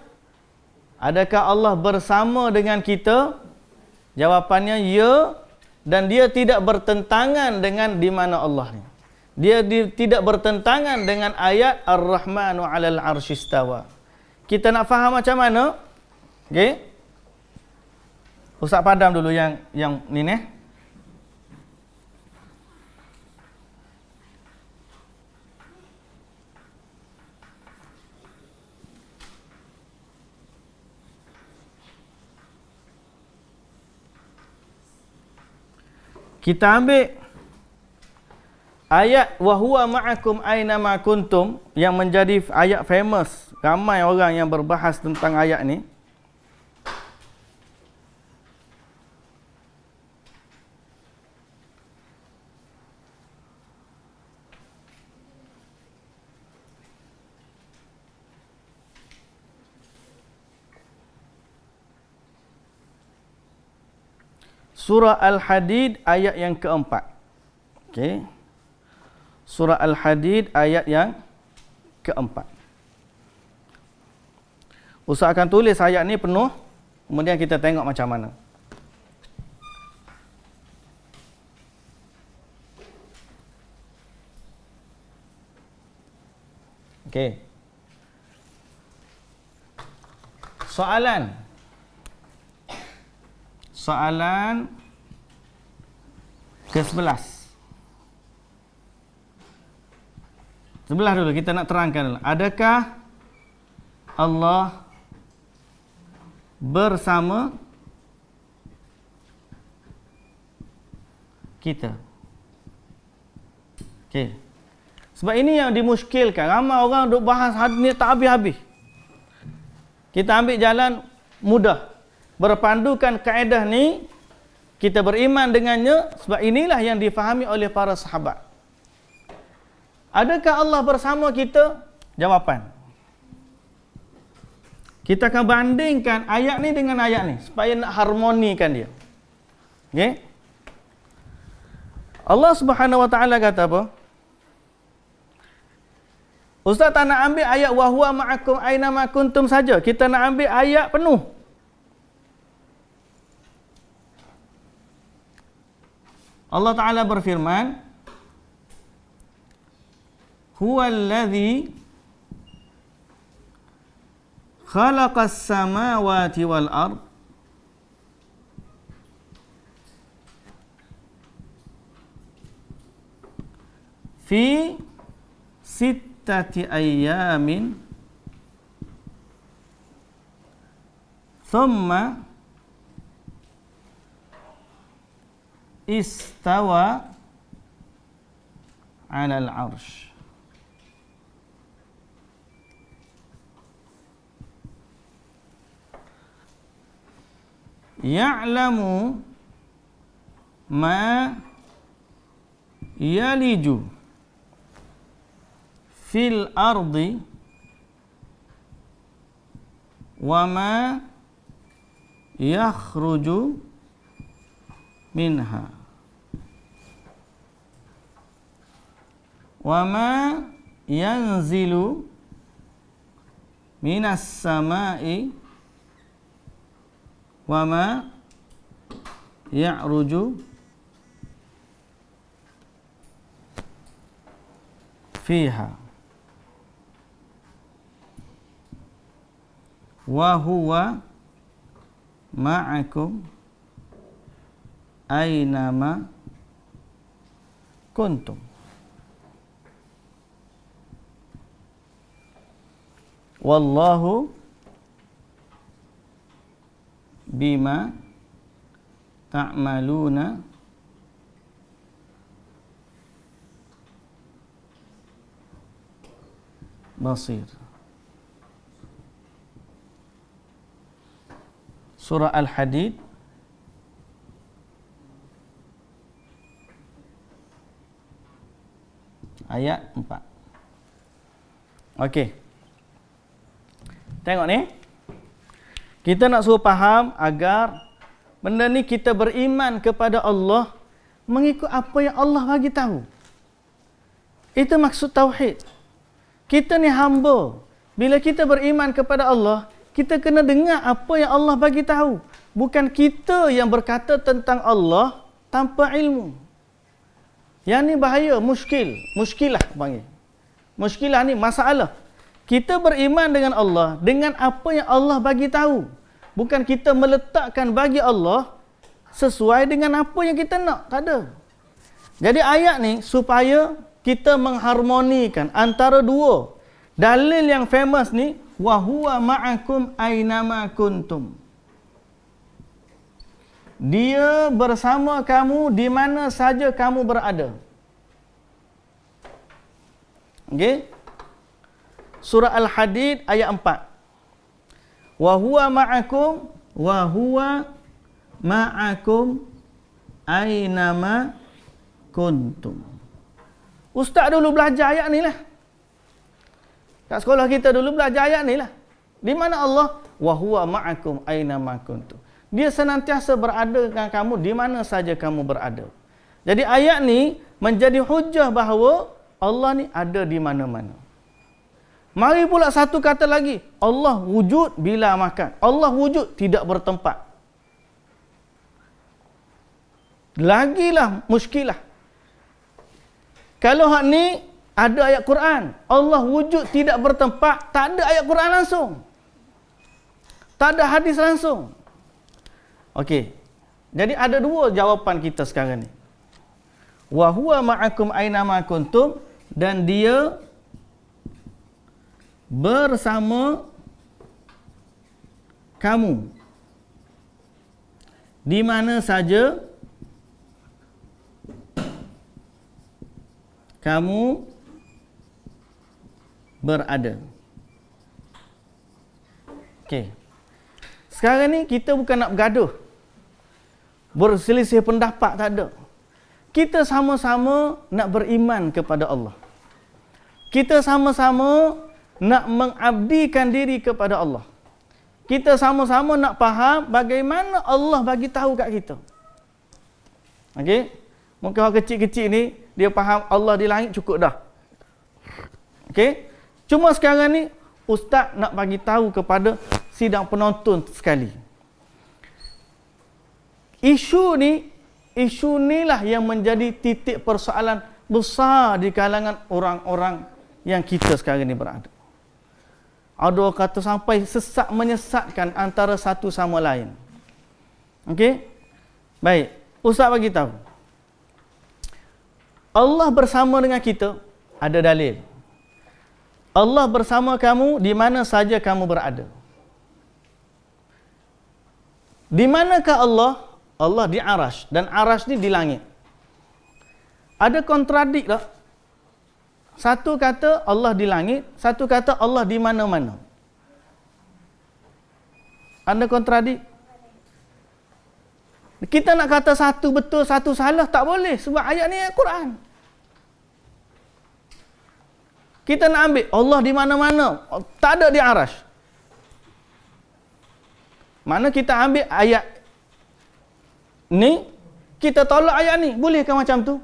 Adakah Allah bersama dengan kita? Jawapannya ya, dan dia tidak bertentangan dengan di mana Allah ni. Dia tidak bertentangan dengan ayat Ar-Rahmanu 'alal 'arsy istawa. Kita nak faham macam mana? Okey. Ustaz padam dulu yang ni ni. Kita ambil ayat wa huwa ma'akum aina ma kuntum yang menjadi ayat famous. Ramai orang yang berbahas tentang ayat ni. Surah Al-Hadid ayat yang keempat. Okey. Surah Al-Hadid ayat yang keempat. Ustaz akan tulis ayat ni penuh, kemudian kita tengok macam mana. Okey. Soalan ke-11. 11 dulu kita nak terangkan dulu. Adakah Allah bersama kita? Okey. Sebab ini yang dimuskilkan. Ramai orang duk bahas hadis ni tak habis-habis. Kita ambil jalan mudah. Berpandukan kaedah ni, kita beriman dengannya, sebab inilah yang difahami oleh para sahabat. Adakah Allah bersama kita? Jawapan. Kita akan bandingkan ayat ni dengan ayat ni, supaya nak harmonikan dia. Okay? Allah Subhanahu Wa Taala kata apa? Ustaz tak nak ambil ayat wa huwa ma'akum aina ma kuntum saja. Kita nak ambil ayat penuh. Allah Ta'ala berfirman, Huwallazi khalaqas samawati wal ard fi sittati ayyamin thumma istawa 'alal 'arsy. Ya'lamu ma yaliju fil ardi wa ma yakhruju minha wa ma yanzilu minas samai wa ma ya'ruju fiha wa huwa ma'akum aynama kuntum. Wallahu bima ta'maluna basir. Surah Al-Hadid ayat 4. Okey. Tengok ni. Kita nak suruh faham agar benda ni kita beriman kepada Allah mengikut apa yang Allah bagi tahu. Itu maksud tauhid. Kita ni hamba. Bila kita beriman kepada Allah, kita kena dengar apa yang Allah bagi tahu. Bukan kita yang berkata tentang Allah tanpa ilmu. Yang ni bahaya, muskilah panggil. Muskilah ni masalah. Kita beriman dengan Allah dengan apa yang Allah bagi tahu. Bukan kita meletakkan bagi Allah sesuai dengan apa yang kita nak. Tak ada. Jadi ayat ni supaya kita mengharmonikan antara dua. Dalil yang famous ni, wa huwa ma'akum aynama kuntum. Dia bersama kamu di mana saja kamu berada. Okey? Surah Al-Hadid ayat 4. Wa huwa ma'akum aynama kuntum. Ustaz dulu belajar ayat ni lah. Kat sekolah kita dulu belajar ayat ni lah. Di mana Allah? Wa huwa ma'akum aynama kuntum. Dia senantiasa berada dengan kamu di mana saja kamu berada. Jadi ayat ni menjadi hujah bahawa Allah ni ada di mana-mana. Mari pula satu kata lagi. Allah wujud bila makan. Allah wujud tidak bertempat. Lagilah muskilah. Kalau hak ni ada ayat Quran. Allah wujud tidak bertempat. Tak ada ayat Quran langsung. Tak ada hadis langsung. Okey. Jadi ada dua jawapan kita sekarang ni. Wa huwa ma'akum aynama kuntum, dan dia bersama kamu di mana saja kamu berada. Okey. Sekarang ni kita bukan nak bergaduh. Berselisih pendapat tak ada. Kita sama-sama nak beriman kepada Allah. Kita sama-sama nak mengabdikan diri kepada Allah. Kita sama-sama nak faham bagaimana Allah bagi tahu kat kita. Okey? Mungkin orang kecil-kecil ni dia faham Allah di langit cukup dah. Okey? Cuma sekarang ni ustaz nak bagi tahu kepada sidang penonton sekali. Isu ni lah yang menjadi titik persoalan besar di kalangan orang-orang yang kita sekarang ni berada. Ada orang kata sampai sesat menyesatkan antara satu sama lain. Okey? Baik, ustaz bagi tahu. Allah bersama dengan kita, ada dalil. Allah bersama kamu di mana saja kamu berada. Di manakah Allah? Allah di arash, dan arash ni di langit. Ada kontradik tak? Satu kata Allah di langit, satu kata Allah di mana-mana. Ada kontradik? Kita nak kata satu betul, satu salah, tak boleh. Sebab ayat ni ayat Quran. Kita nak ambil Allah di mana-mana, tak ada di arash. Mana kita ambil ayat ni, kita tolak ayat ni. Bolehkah macam tu?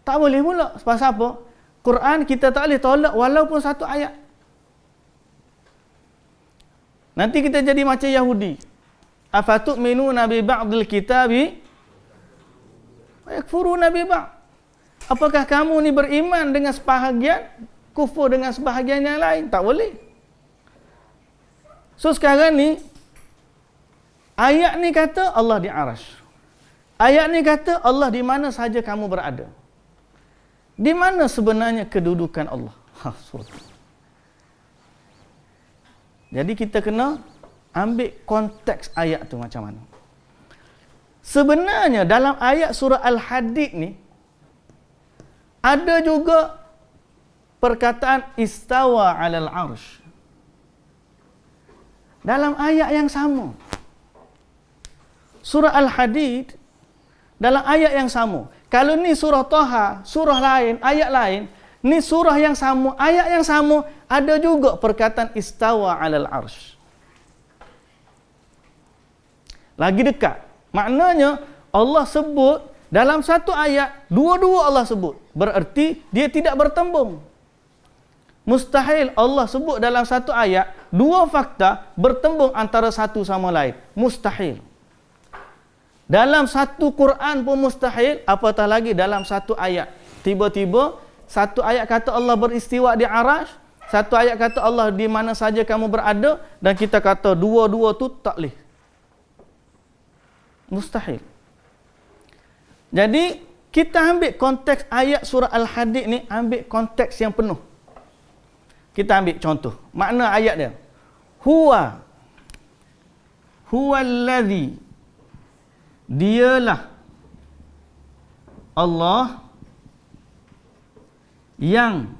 Tak boleh pula. Sebab apa? Quran kita tak boleh tolak walaupun satu ayat. Nanti kita jadi macam Yahudi. Afatu'minuna bi ba'dil kitabi wa yakfuruna bi ba'd. Apakah kamu ni beriman dengan sebahagian, kufur dengan sebahagian yang lain? Tak boleh. So sekarang ni ayat ni kata Allah di arash. Ayat ni kata Allah di mana saja kamu berada. Di mana sebenarnya kedudukan Allah? Jadi kita kena ambil konteks ayat tu macam mana. Sebenarnya dalam ayat surah Al-Hadid ni ada juga perkataan istawa 'alal 'arsy. Dalam ayat yang sama. Surah Al-Hadid dalam ayat yang sama. Kalau ni surah Taha, surah lain, ayat lain, ni surah yang sama, ayat yang sama, ada juga perkataan istawa 'alal 'arsy. Lagi dekat. Maknanya Allah sebut dalam satu ayat, dua-dua Allah sebut. Bererti dia tidak bertembung. Mustahil Allah sebut dalam satu ayat, dua fakta bertembung antara satu sama lain. Mustahil. Dalam satu Quran pun mustahil, apatah lagi dalam satu ayat. Tiba-tiba, satu ayat kata Allah beristiwa di arash, satu ayat kata Allah di mana saja kamu berada, dan kita kata dua-dua tu tak boleh. Mustahil. Jadi, kita ambil konteks ayat surah Al-Hadid ni, ambil konteks yang penuh. Kita ambil contoh. Makna ayat dia. Huwa alladhi. Dialah Allah yang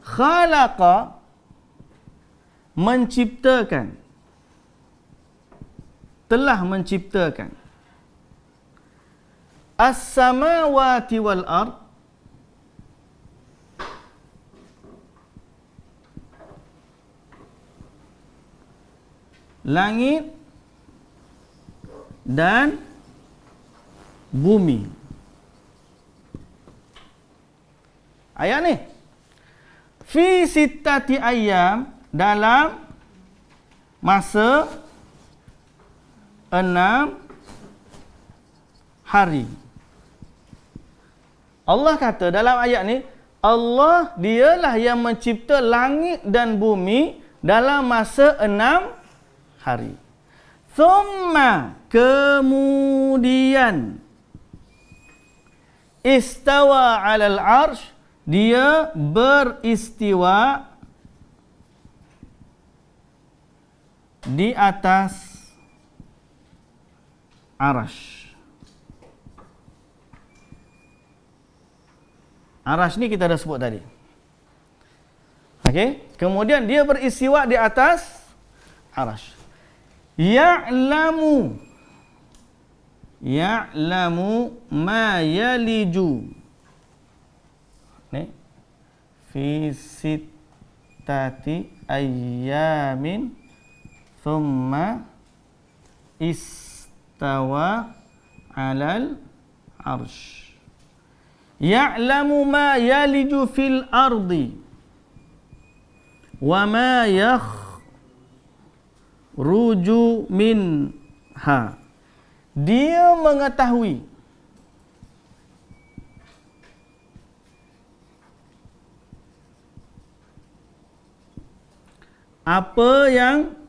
khalaqa menciptakan, telah menciptakan as-samawati wal ard, langit dan bumi. Ayat ni fi sittati ayyam, dalam masa 6 hari. Allah kata dalam ayat ni, Allah dialah yang mencipta langit dan bumi dalam masa 6 hari. Thumma, kemudian, istawa 'alal 'arsy, dia beristiwa di atas arash. Arash ni kita dah sebut tadi. Okey, kemudian dia beristiwa di atas arash. Ya'lamu ma yaliju, ni fi sittati ayyamin thumma istawa 'alal 'arsy. Ya'lamu ma yaliju fil ardi wa ma ruju minha. Dia mengetahui apa yang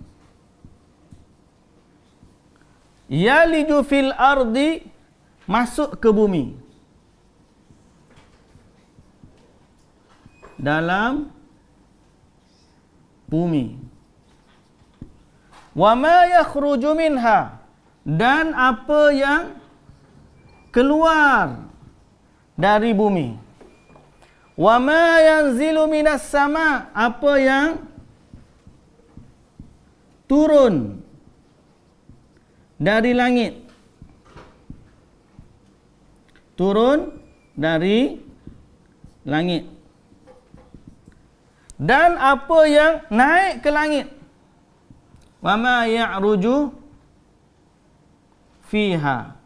yaliju fil ardi, masuk ke bumi, dalam bumi. Wa ma yakhruju minha, dan apa yang keluar dari bumi. Wa ma yanzilu minas sama, apa yang turun dari langit. Turun dari langit. Dan apa yang naik ke langit. Wa ma ya'ruju fiha,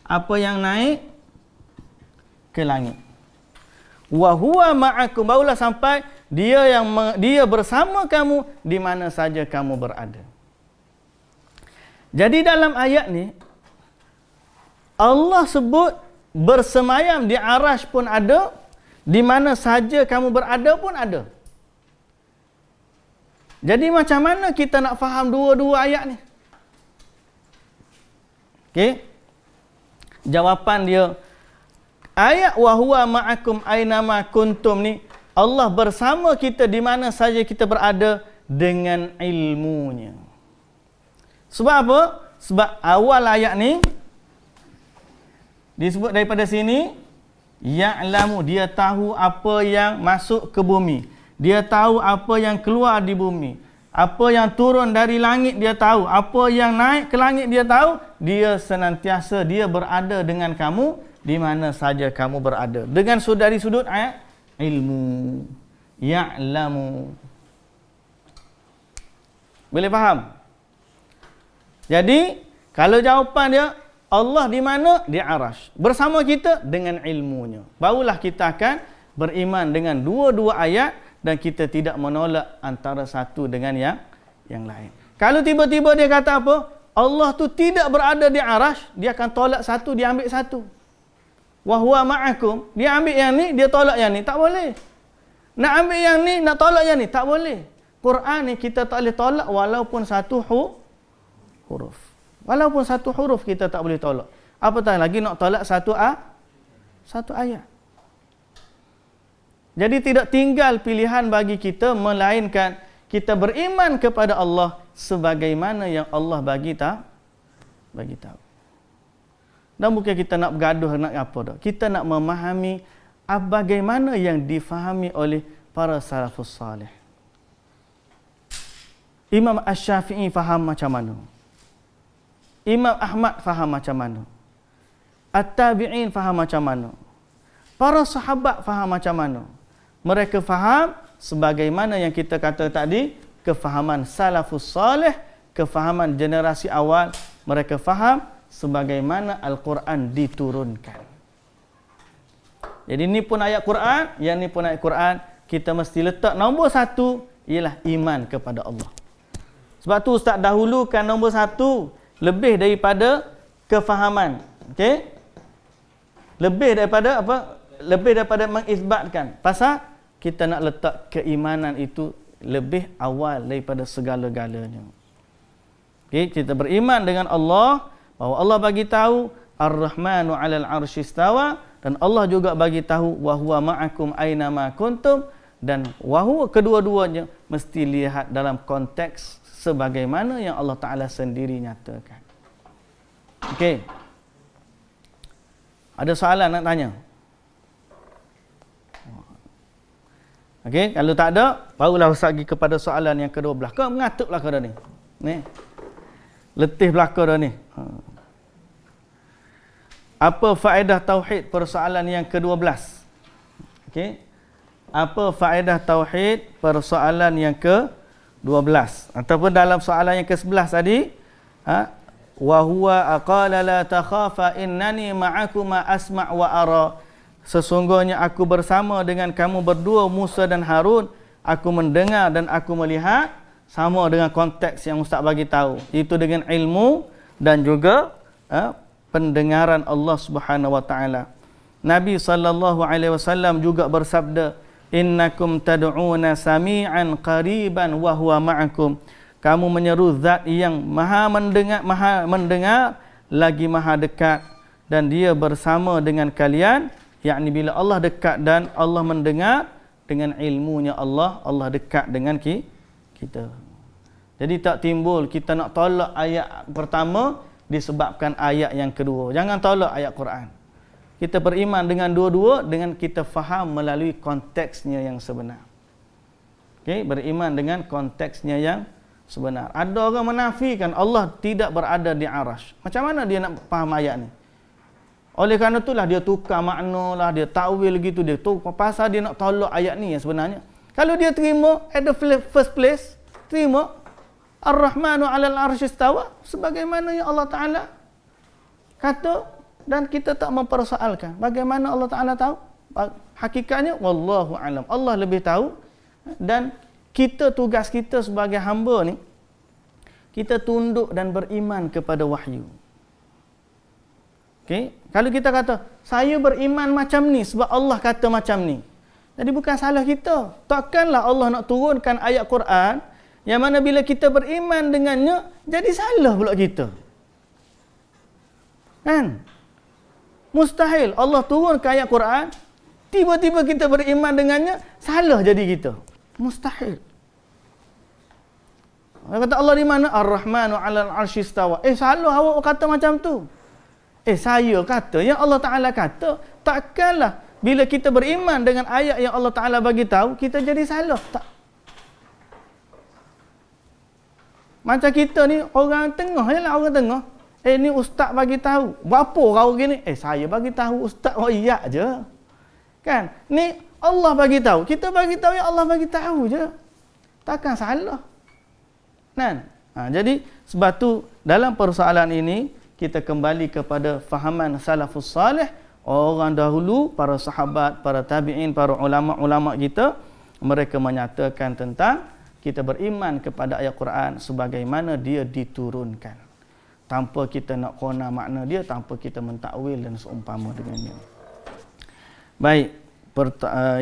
apa yang naik ke langit. Wa huwa ma'akum, barulah sampai dia bersama kamu di mana saja kamu berada. Jadi dalam ayat ni Allah sebut bersemayam di arash pun ada, di mana saja kamu berada pun ada. Jadi macam mana kita nak faham dua-dua ayat ni? Okey. Jawapan dia, ayat wa huwa ma'akum ainama kuntum ni, Allah bersama kita di mana saja kita berada dengan ilmunya. Sebab apa? Sebab awal ayat ni disebut daripada sini, ya'lamu, dia tahu apa yang masuk ke bumi. Dia tahu apa yang keluar di bumi. Apa yang turun dari langit dia tahu. Apa yang naik ke langit dia tahu. Dia senantiasa, dia berada dengan kamu di mana saja kamu berada. Dengan dari sudut ayat ilmu. Ya'lamu. Boleh faham? Jadi, kalau jawapan dia, Allah di mana? Di Arasy. Bersama kita dengan ilmunya. Barulah kita akan beriman dengan dua-dua ayat dan kita tidak menolak antara satu dengan yang lain. Kalau tiba-tiba dia kata apa? Allah tu tidak berada di Arasy, dia akan tolak satu, dia ambil satu. Wa huwa ma'akum, dia ambil yang ni, dia tolak yang ni, tak boleh. Nak ambil yang ni, nak tolak yang ni, tak boleh. Quran ni kita tak boleh tolak walaupun satu huruf. Walaupun satu huruf kita tak boleh tolak. Apatah lagi nak tolak satu ayat. Jadi tidak tinggal pilihan bagi kita melainkan kita beriman kepada Allah sebagaimana yang Allah bagi tahu. Dan bukan kita nak bergaduh nak apa dah. Kita nak memahami bagaimana yang difahami oleh para salafus salih. Imam Asy-Syafi'i faham macam mana? Imam Ahmad faham macam mana? At-Tabi'in faham macam mana? Para sahabat faham macam mana? Mereka faham sebagaimana yang kita kata tadi, kefahaman salafus salih, kefahaman generasi awal, mereka faham sebagaimana Al-Quran diturunkan. Jadi ni pun ayat Quran, yang ni pun ayat Quran, kita mesti letak nombor satu ialah iman kepada Allah. Sebab tu Ustaz dahulukan nombor satu lebih daripada kefahaman. Okey? Lebih daripada apa? Lebih daripada mengisbatkan. Pasal kita nak letak keimanan itu lebih awal daripada segala-galanya. Okey, kita beriman dengan Allah, bahawa Allah bagi tahu Ar-Rahmanu 'alal 'arsy istawa, dan Allah juga bagi tahu wa huwa ma'akum aina ma kuntum, dan wa huwa, kedua-duanya mesti lihat dalam konteks sebagaimana yang Allah Taala sendiri nyatakan. Okey. Ada soalan nak tanya? Okey, kalau tak ada, barulah Ustaz pergi kepada soalan yang ke-12. Kau mengatuk belaka dah ni. Ni. Letih belaka dah ni. Apa faedah tauhid persoalan yang ke-12? Okey. Apa faedah tauhid persoalan yang ke-12? Ataupun dalam soalan yang ke-11 tadi, wa huwa aqala la takhafa innani ma'akuma asma' wa ara. Sesungguhnya aku bersama dengan kamu berdua, Musa dan Harun, aku mendengar dan aku melihat. Sama dengan konteks yang Ustaz bagi tahu, itu dengan ilmu dan juga pendengaran Allah Subhanahu wa taala. Nabi sallallahu alaihi wasallam juga bersabda, innakum tad'una sami'an qariban wa huwa ma'akum. Kamu menyeru zat yang maha mendengar lagi maha dekat, dan dia bersama dengan kalian. Yakni bila Allah dekat dan Allah mendengar, dengan ilmunya Allah dekat dengan kita. Jadi tak timbul kita nak tolak ayat pertama disebabkan ayat yang kedua. Jangan tolak ayat Quran. Kita beriman dengan dua-dua dengan kita faham melalui konteksnya yang sebenar. Okey, beriman dengan konteksnya yang sebenar. Ada orang menafikan Allah tidak berada di Arasy. Macam mana dia nak faham ayat ni? Oleh kerana itulah dia tukar makna lah, dia takwil gitu, dia tu pasal dia nak tolak ayat ni yang sebenarnya. Kalau dia terima at the first place, terima Ar-Rahmanu 'alal 'arsy istawa sebagaimana yang Allah Taala kata, dan kita tak mempersoalkan bagaimana Allah Taala tahu. Hakikatnya wallahu alam, Allah lebih tahu, dan kita, tugas kita sebagai hamba ni, kita tunduk dan beriman kepada wahyu. Okey, kalau kita kata saya beriman macam ni sebab Allah kata macam ni, jadi bukan salah kita. Takkanlah Allah nak turunkan ayat Quran yang mana bila kita beriman dengannya jadi salah pula kita. Kan? Mustahil Allah turunkan ayat Quran, tiba-tiba kita beriman dengannya, salah jadi kita. Mustahil. Kata Allah di mana? Ar-Rahmanu 'alal 'arsy istawa. Salah awak kata macam tu. Saya kata, yang Allah Ta'ala kata, takkanlah bila kita beriman dengan ayat yang Allah Ta'ala bagi tahu, kita jadi salah. Tak. Macam kita ni, orang tengah je lah, orang tengah. Ni ustaz bagi tahu. Berapa kau gini? Saya bagi tahu ustaz, iya je. Kan? Ni Allah bagi tahu. Kita bagi tahu yang Allah bagi tahu je. Takkan salah. Kan? Jadi, sebab tu, dalam persoalan ini, kita kembali kepada fahaman salafus salih, orang dahulu, para sahabat, para tabi'in, para ulama-ulama kita, mereka menyatakan tentang kita beriman kepada ayat Quran sebagaimana dia diturunkan, tanpa kita nak kona makna dia, tanpa kita mentakwil dan seumpama dengannya. Baik,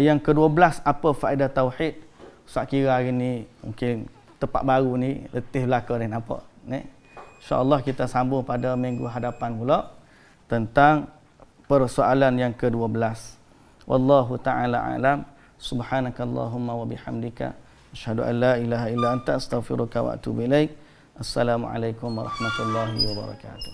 yang ke-12, apa faedah tauhid? Saya kira hari ni mungkin tempat baru ni letih belaka ni nampak ni. InsyaAllah kita sambung pada minggu hadapan pula tentang persoalan yang ke-12. Wallahu ta'ala alam. Subhanakallahumma wa bihamdika asyhadu an la ilaha illa anta astaghfiruka wa atubu ilaik. Assalamualaikum warahmatullahi wabarakatuh.